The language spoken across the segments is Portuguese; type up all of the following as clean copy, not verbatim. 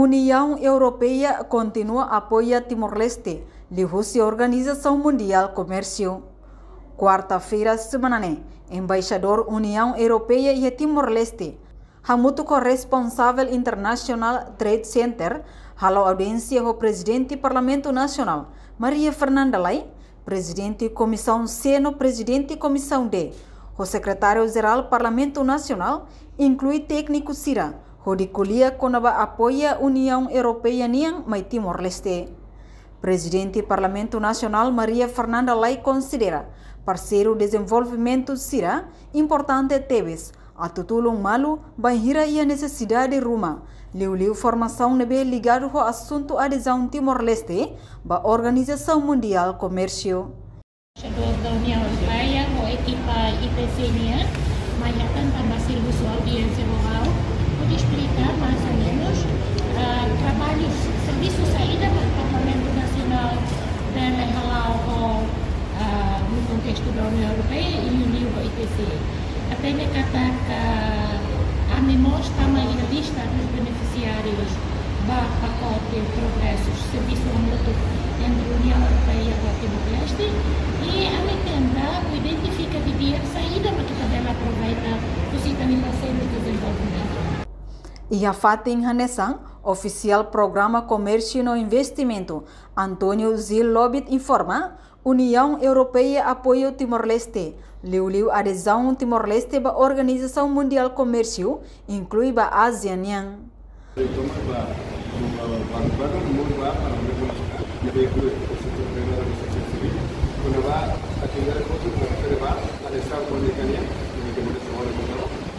União Europeia continua a apoiar Timor-Leste, liu-se a Organização Mundial Comércio. Quarta-feira, semana, embaixador União Europeia e Timor-Leste, Hamuto corresponsável International Trade Center, halou audiência ao presidente do Parlamento Nacional, Maria Fernanda Lai, presidente Comissão C no presidente Comissão D, o secretário-geral do Parlamento Nacional, inclui técnico Sira, Rodicolia Conaba apoia União Europeia Niang mai Timor-Leste. Presidente do Parlamento Nacional Maria Fernanda Lai considera parceiro desenvolvimento Sira importante teves a tutulung malu banhira e a necessidade ruma liu formação nebe ligado ao assunto adesão Timor-Leste ba Organização Mundial Comércio. Da União Europeia, a equipa IPC-NIA, amanhã também serviu sua audiência oral, pode explicar mais ou menos trabalhos, serviço saída do Parlamento Nacional dela no contexto da União Europeia e uniu o IPC. Até me catar a memória também na lista dos beneficiários do pacote progressos, serviço mútuo entre a União Europeia e o Timor-Leste e a metenda identifica de dia saída, mas que também aproveita o sistema parceiro de desenvolvimento. E a Fatin Hanesang, oficial Programa Comércio e Investimento, Antônio Zil Lobit informa, União Europeia apoia o Timor-Leste. Liu adesão Timor-Leste à Organização Mundial Comércio, inclui a Ásia Niang.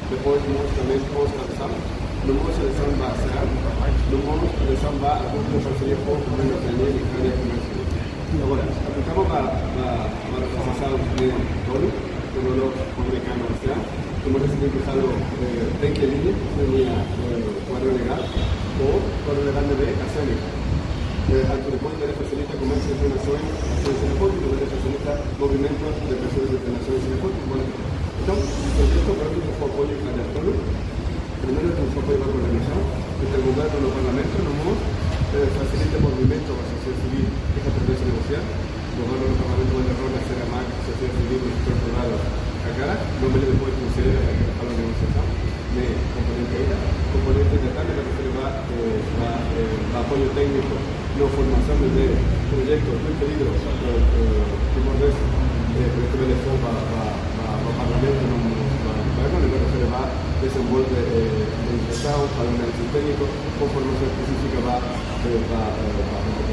Depois nós também constatamos no nosso seleção básica, no nosso seleção básica, a parceria com a União Europeia e a Comércio. Agora, aplicamos a realização de todo, como o americano está, como receber usado tem que ir, tenía cuadro legal, o cuadro legal de acémico. Alto depois de facilitar comercio entre nações, de facilitar movimentos de pessoas entre nações e depois. Então, o projeto para mim foi apoio a todo. Primeiro, tem um apoio à coordenação, entre o governo no Parlamento, no mundo, facilita o movimento da sociedade civil que está tentando negociar. O governo no Parlamento vai dar a ser a mais sociedade civil no sector privado a cara, não me depois considera a negociação, nem componente ainda. Componente de tal, que se va a apoio técnico na formação de projetos muito pedidos Timor-Leste, por telefone para o Parlamento, que se va a desenvolver educação para o análisis técnico, com formação específica para o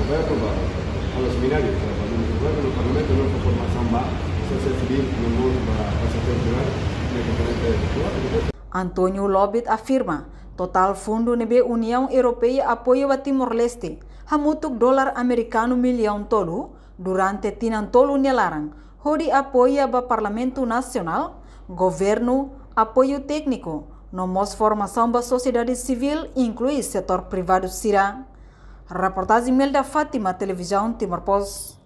governo, para os seminários, para o governo, o Parlamento, nossa formação para a sociedade civil, no mundo, para o setor privado, na componente de Antônio Lobit afirma, total fundo nebe União Europeia apoia a Timor-Leste, hamutuk dolar americano milhão tolu, durante tinan tolu nelarang, hori apoia a Parlamento Nacional, governo, apoio técnico, nomos formação da sociedade civil, inclui setor privado Sira. Reportagem Melda Fátima, Televisão Timor Post.